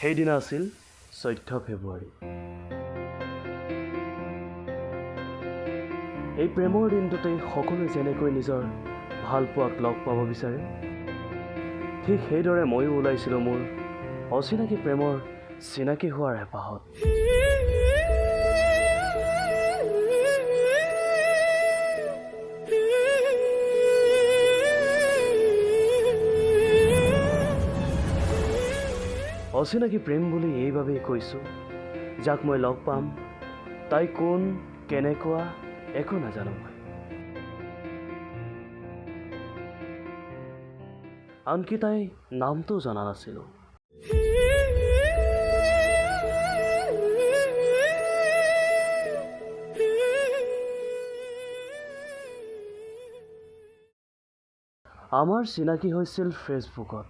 সেইদিনা আছিল 14 ফেব্ৰুৱাৰী। এই প্ৰেমৰ দিনটোতেই সকলোৱে যেনেকৈ নিজৰ ভালপোৱাক লগ পাব বিচাৰে, ঠিক সেইদৰে ময়ো ওলাইছিলোঁ মোৰ অচিনাকি প্ৰেমৰ চিনাকি হোৱাৰ হেঁপাহত। অচিনাকি প্ৰেম বুলি এইবাবেই কৈছোঁ, যাক মই লগ পাম তাই কোন, কেনেকুৱা একো নাজানো মই। আনকি তাই নামটোও জনা নাছিলোঁ। আমাৰ চিনাকি হৈছিল ফেচবুকত।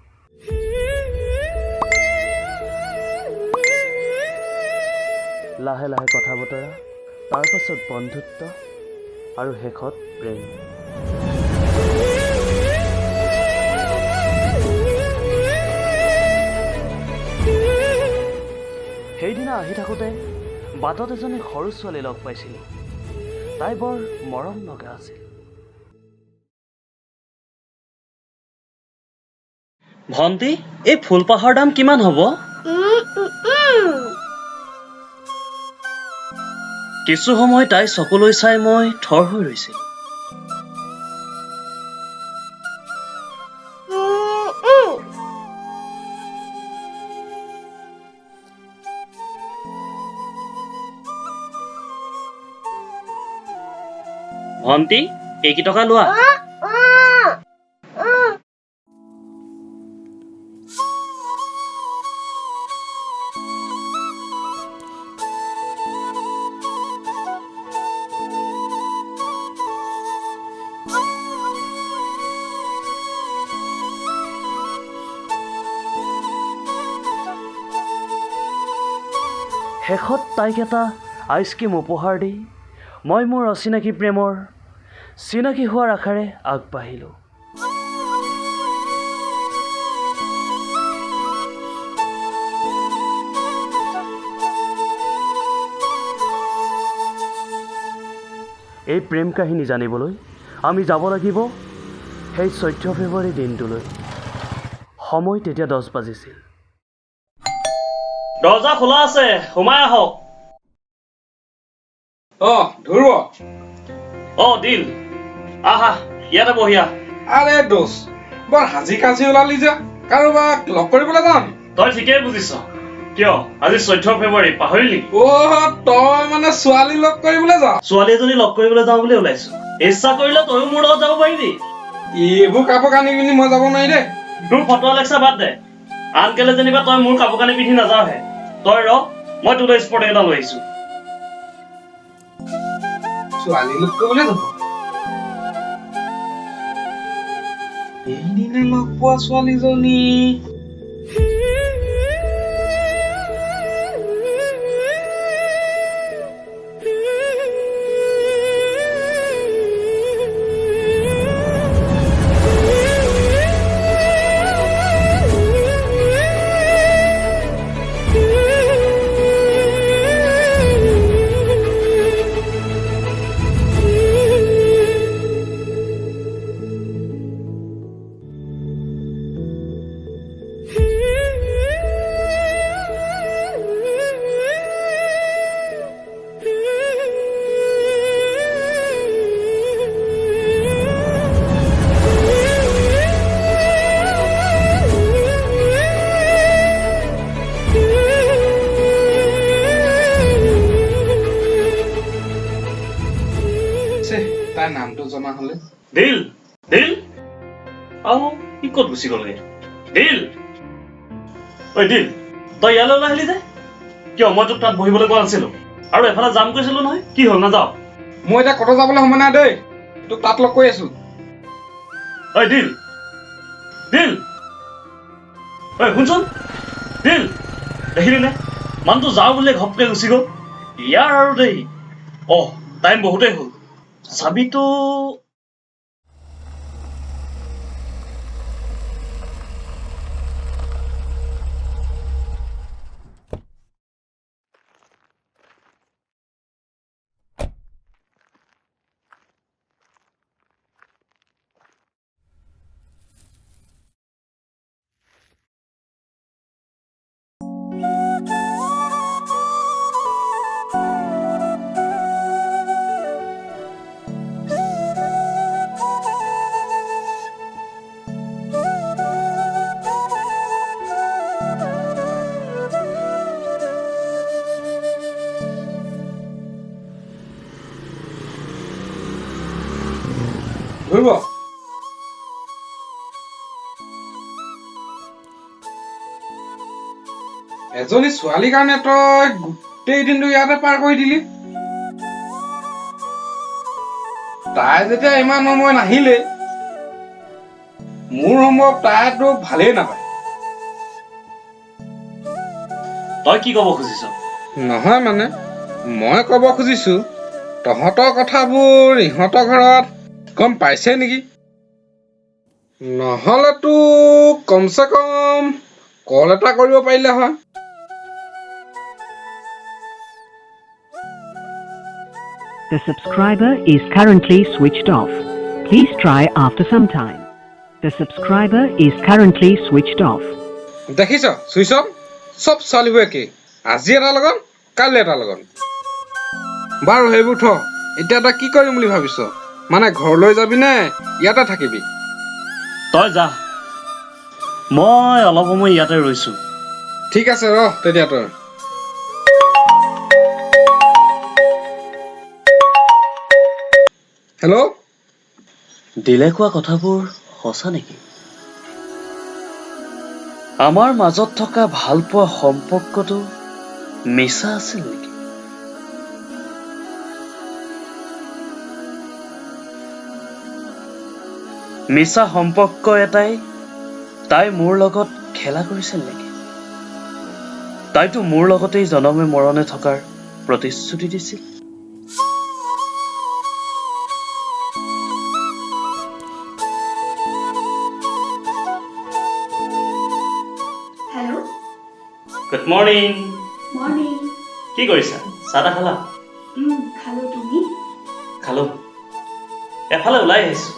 লাহে লাহে কথা বতৰা, তাৰ পাছত বন্ধুত্ব আৰু শেষত প্ৰেম। সেইদিনা আহি থাকোঁতে বাটত এজনী সৰু ছোৱালী লগ পাইছিলোঁ। তাই বৰ মৰম লগা আছিল। ভণ্টি, এই ফুলপাহৰ দাম কিমান হ'ব? কিছু সময় তাই চকুলৈ চাই মই থৰ হৈ ৰৈছিলোঁ। ভণ্টি, এইকেইটকা লোৱা। শেষত তাইক এটা আইচক্ৰীম উপহাৰ দি মই মোৰ অচিনাকি প্ৰেমৰ চিনাকি হোৱাৰ আশাৰে আগবাঢ়িলোঁ। এই প্ৰেম কাহিনী জানিবলৈ আমি যাব লাগিব সেই 14 ফেব্ৰুৱাৰী দিনটোলৈ। সময় তেতিয়া 10 বাজিছিল। দৰ্জা খোলা আছে, সোমাই আহক। ধ্ৰুৱ। দিল, আহা ইয়াতে বহিয়া। আৰে দোষ, বৰ হাজি কাজি ওলালি যে, কাৰোবাক লগ কৰিবলৈ যাম। তই ঠিকেই বুজিছ। কিয় আজি 14 ফেব্ৰুৱাৰী পাহৰিলি? তই মানে ছোৱালী লগ কৰিবলৈ যা? ছোৱালী এজনী লগ কৰিবলৈ যাওঁ বুলি ওলাইছো। ইচ্ছা কৰিলে তইও মোৰ লগত যাব পাৰিবি। এইবোৰ কাপোৰ কানি পিন্ধি মই যাব নোৱাৰি দেই। তোৰ ফটো লেকচাৰ বাদ দে। আনকালে যেনিবা তই মোৰ কাপোৰ কানি পিন্ধি নাযাওহে। তই ৰ, মই তোলৈ স্পৰ্ট এটা লৈ আহিছো। ছোৱালী লগ কৰিবলৈ যাব? এইদিনা লগ পোৱা ছোৱালীজনী তাই নামটো জনা হলে। দিল, দিল, ই ক'ত গুচি গ'লগে? দিল, ঐ দিল, তই ইয়ালৈ ওলাই আহিলি যে? কিয়, মই তোক তাত বহিবলৈ কোৱা নাছিলো? আৰু এফালে যাম কৈছিলো নহয়, কি হ'ল নাযাও? মই এতিয়া ক'তো যাবলৈ সময় নাই দেই, তোক তাত লগ কৰি আছো। ঐ দিল, দিল, ঐ শুনচোন, দিল, দেখিলি নে? মানুহটো যাওঁ বুলিয়ে ঘপকে গুচি গ'ল। ইয়াৰ আৰু দেই, টাইম বহুতেই হ'ল। চাবিটো ধৰিব এজনী ছোৱালীৰ কাৰণে তই গোটেই দিনটো ইয়াতে পাৰ কৰি দিলি তাই যেতিয়া ইমান সময় নাহিলে মোৰ সম্ভৱ তাই তোক ভালেই নাপায় তই কি ক'ব খুজিছ নহয় মানে মই ক'ব খুজিছো তহঁতৰ কথাবোৰ ইহঁতৰ ঘৰত গম পাইছে নেকি নহ'লেতো কমচে কম কল এটা কৰিব পাৰিলে হয় The subscriber is currently switched off. Please try after some time. The subscriber is currently switched off. দেখিছ চুইচ অফ চব ছোৱালীবোৰ একেই আজি এটা লগন কাইলৈ এটা লগন বাৰু সেইবোৰ থ এতিয়া তই কি কৰিম বুলি ভাবিছ মানে ঘৰলৈ যাবি নে ইয়াতে থাকিবি তই যা মই অলপ সময় ইয়াতে ৰৈছো ঠিক আছে ৰহ তেতিয়া তই হেল্ল' দিলে কোৱা কথাবোৰ সঁচা নেকি আমাৰ মাজত থকা ভালপোৱা সম্পৰ্কটো মিছা আছিল নেকি মিছা সম্পৰ্ক এটাই তাই মোৰ লগত খেলা কৰিছিল নেকি তাইতো মোৰ লগতেই জনমে মৰণে থকাৰ প্ৰতিশ্ৰুতি দিছিল Hello. Good morning Morning. কি কৰিছা চাহ তাহ খালা খালো তুমি খালো এফালে ওলাই আহিছো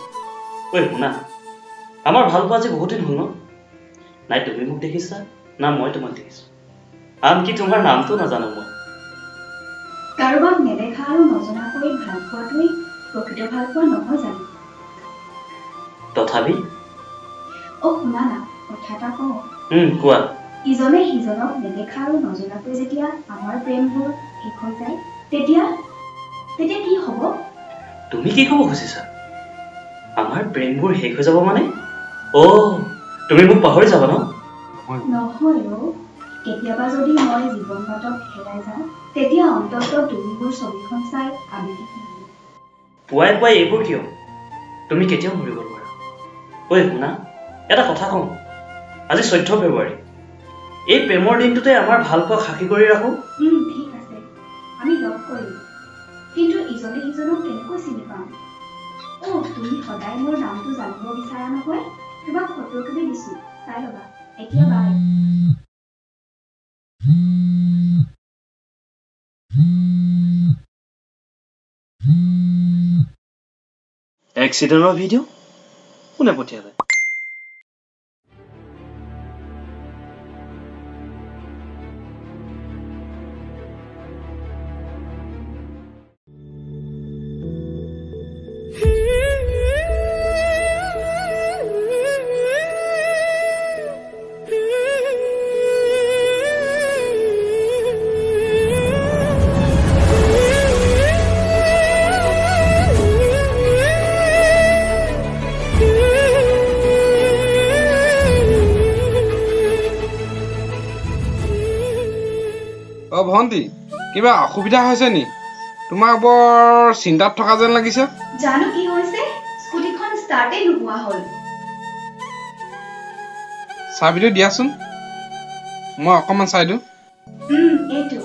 ঐ শুনা আমাৰ ভাল পোৱা আজি বহুত দিন হ'ল ন নাই তুমি মোক দেখিছা না মই তোমাক দেখিছো আনকি তোমাৰ নামটো নাজানো মই কাৰোবাক নেদেখা আৰু নজনাকৈ ভাল পোৱাটোৱেই প্ৰকৃত ভাল পোৱা নহয় জানো তথাপি শুনা না কথা এটা কওঁ কোৱা ইজনে সিজনক নেদেখা আৰু নজনাকৈ যেতিয়া আমাৰ প্ৰেমবোৰ শেষ হৈ যায় তেতিয়া কি হ'ব তুমি কি ক'ব খুজিছা আমাৰ প্ৰেমবোৰ শেষ হৈ যাব মানে তুমি মোক পাহৰি যাবা ন নহয় কেতিয়াবা যদি মই জীৱন বাটত হেৰাই যাওঁ তেতিয়া অন্তত তুমি মোৰ ছবিখন চাই আবেগিক নহয় পুৱাই পুৱাই এইবোৰ কিয় তুমি কেতিয়াও মৰিব নোৱাৰা ঐ শুনা এটা কথা কওঁ আজি 14 ফেব্ৰুৱাৰী এই প্ৰেমৰ দিনটোতে আমাৰ ভাল পোৱা সাক্ষী কৰি ৰাখো ঠিক আছে আমি লগ কৰিম কিন্তু ইজনে সিজনক কেনেকৈ চিনি পাম তুমি সদায় মোৰ নামটো জানিব বিচাৰা নহয় তোমাক ফটো তুলি দিছো চাই ল'বা এতিয়া বাই এক্সিডেণ্টৰ ভিডিঅ' কোনে পঠিয়ালে ভন্টি কিবা অসুবিধা হৈছে নি তোমাক বৰ চিন্তাত থকা যেন লাগিছে জানো কি হৈছে স্কুটিখন ষ্টাৰ্টে নোহোৱা হ'ল চাবিটো দিয়াচোন মই অকণমান চাই দিওঁ এইটো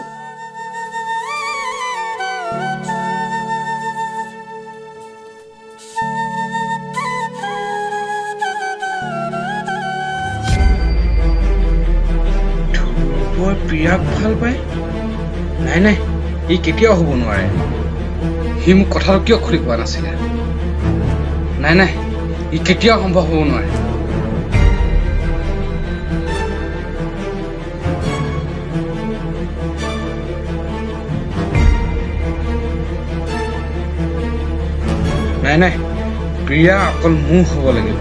প্ৰিয়াক ভাল পায় নাই ই কেতিয়াও হ'ব নোৱাৰে সি মোক কথাটো কিয় খুলি কোৱা নাছিলে নাই ই কেতিয়াও সম্ভৱ হ'ব নোৱাৰে নাই প্ৰিয়া অকল মোৰ হ'ব লাগিব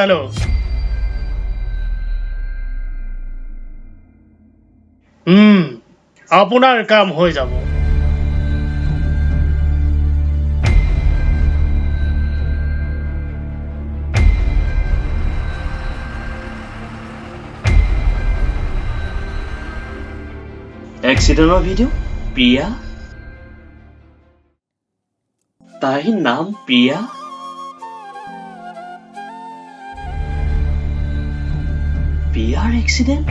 হেল্ল' আপোনাৰ কাম হৈ যাব এক্সিডেণ্টৰ ভিডিঅ' প্ৰিয়া তাইৰ নাম প্ৰিয়া প্ৰিয়াৰ এক্সিডেণ্ট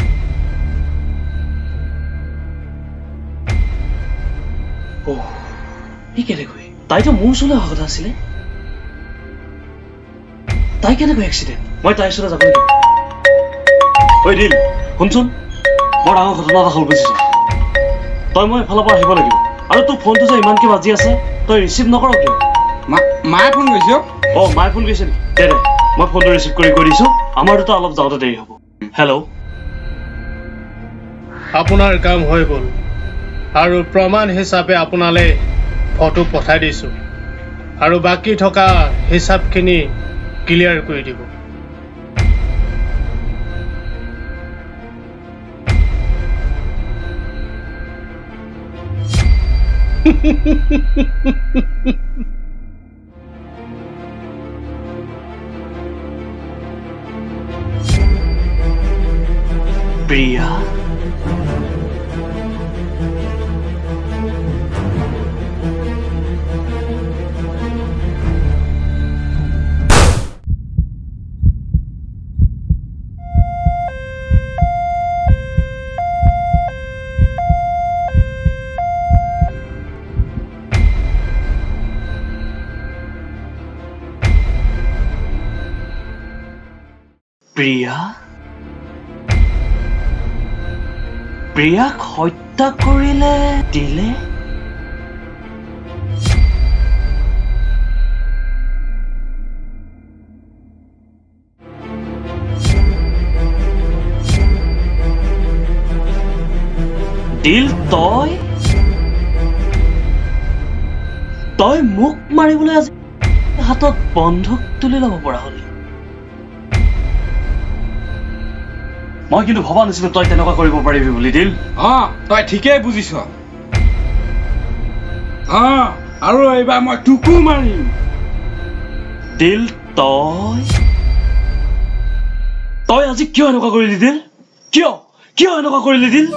সি কেনেকৈ তাইতো মোৰ ওচৰলৈ অহা কথা আছিলে তাই কেনেকৈ এক্সিডেণ্ট মই তাইৰ ওচৰলৈ যাব লাগিব ঐ দিল শুনচোন বৰ ডাঙৰ ঘটনা এটা হ'ল বুজিছ তই মই এফালৰ পৰা আহিব লাগিব আৰু তোৰ ফোনটো যে ইমানকৈ বাজি আছে তই ৰিচিভ নকৰ কিয় মায়ে ফোন কৰিছে মায়ে ফোন কৰিছে নেকি দে মই ফোনটো ৰিচিভ কৰি দিছোঁ আমাৰ দুটা অলপ যাওঁতে দেৰি হ'ব হেল্ল' আপোনাৰ কাম হৈ গ'ল আৰু প্ৰমাণ হিচাপে আপোনালৈ ফটো পঠাই দিছোঁ আৰু বাকী থকা হিচাপখিনি ক্লিয়াৰ কৰি দিব প্ৰিয়া প্ৰিয়া প্ৰিয়াক হত্যা কৰিলে দিলে দিল তই মোক মাৰিবলৈ আজি হাতত বন্ধুক তুলি ল'ব পৰা হলি মই কিন্তু ভবা নাছিলো তই তেনেকুৱা কৰিব পাৰিবি বুলি দিল তই ঠিকেই বুজিছ আৰু এইবাৰ মই তোকো মাৰিম দিল তই আজি কিয় এনেকুৱা কৰিলি দিল কিয় এনেকুৱা কৰিলি দিল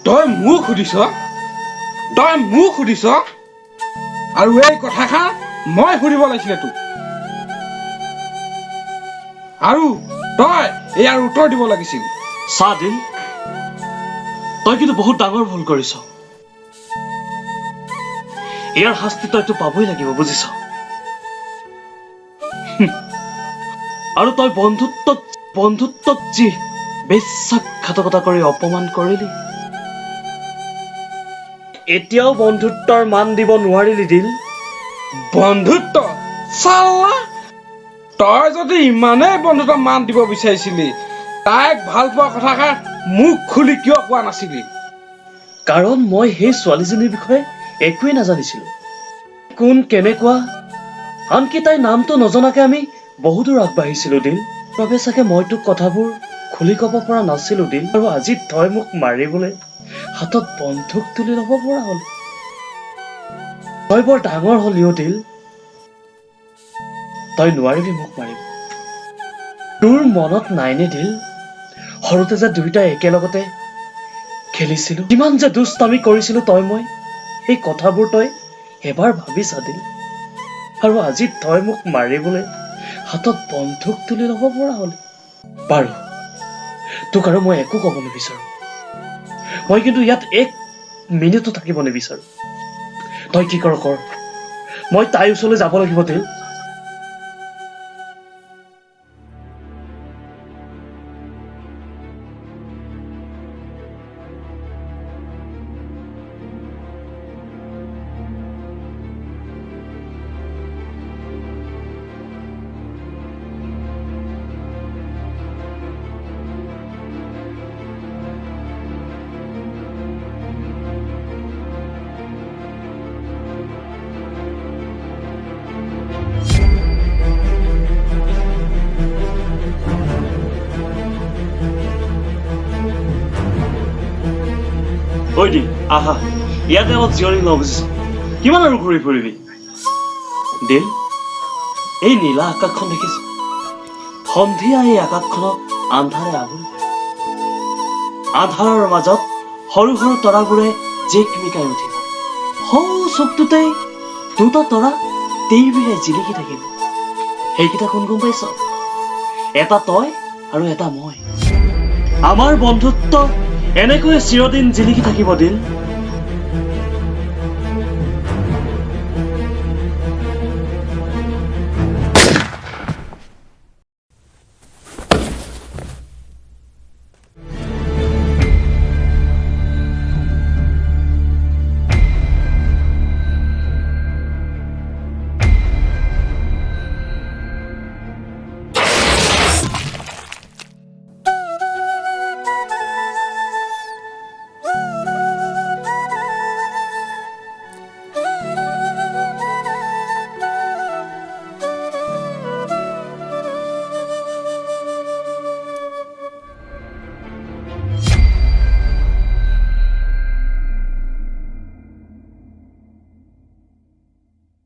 তই মোক সুধিছ আৰু এই কথাষাৰ মই সুধিব লাগিছিলে তোক আৰু তই ইয়াৰ উত্তৰ দিব লাগিছিল চা দিল তই কিন্তু বহুত ডাঙৰ ভুল কৰিছ ইয়াৰ শাস্তি তইতো পাবই লাগিব বুজিছ আৰু তই বন্ধুত্বত যি বিশ্বাসঘাতকতা কৰি অপমান কৰিলি এতিয়াও বন্ধুত্বৰ মান দিব নোৱাৰিলি দিল বন্ধুত্ব চালা তই যদি ইমানেই বন্ধুত্বৰ মান দিব বিচাৰিছিলি তাইক ভাল পোৱা কথাষাৰ মুখ খুলি কিয় কোৱা নাছিলি কাৰণ মই সেই ছোৱালীজনীৰ বিষয়ে একোৱেই নাজানিছিলো কোন কেনেকুৱা আনকি তাইৰ নামটো নজনাকে আমি বহুদূৰ আগবাঢ়িছিলো দিল বাবে চাগে মই তোক কথাবোৰ খুলি ক'ব পৰা নাছিলো দিল আৰু আজি তই মোক মাৰিবলৈ হাতত বন্ধুক তুলি ল'ব পৰা হ'ল তই বৰ ডাঙৰ হলিও দিল তই নোৱাৰিবি মোক মাৰিব তোৰ মনত নাইনে দিল সৰুতে যে দুয়োটাই একেলগতে খেলিছিলো কিমান যে দুষ্টামি কৰিছিলো তই মই সেই কথাবোৰ তই এবাৰ ভাবি চা দিল আৰু আজি তই মোক মাৰিবলৈ হাতত বন্ধুক তুলি ল'ব পৰা হ'ল বাৰু তোক আৰু মই একো ক'ব নিবিচাৰো মই কিন্তু ইয়াত এক মিনিটো থাকিব নিবিচাৰো তই কি কৰ মই তাইৰ ওচৰলৈ যাব লাগিব দিল ঐ দিল আহা ইয়াতে অলপ জিৰণি লওঁ বুজিছ কিমান আৰু ঘূৰি ফুৰিবি দিল এই নীলা আকাশখন দেখিছ সন্ধিয়া এই আকাশখনত আন্ধাৰে আগুৰি আন্ধাৰৰ মাজত সৰু সৰু তৰাবোৰে জিকমিকাই উঠিব সৌ চকুটোতে দুটা তৰা টিভিৰে জিলিকি থাকিব সেইকেইটা কোন গম পাইছ এটা তই আৰু এটা মই আমাৰ বন্ধুত্ব এনেকৈয়ে চিৰদিন জিলিকি থাকিব দিল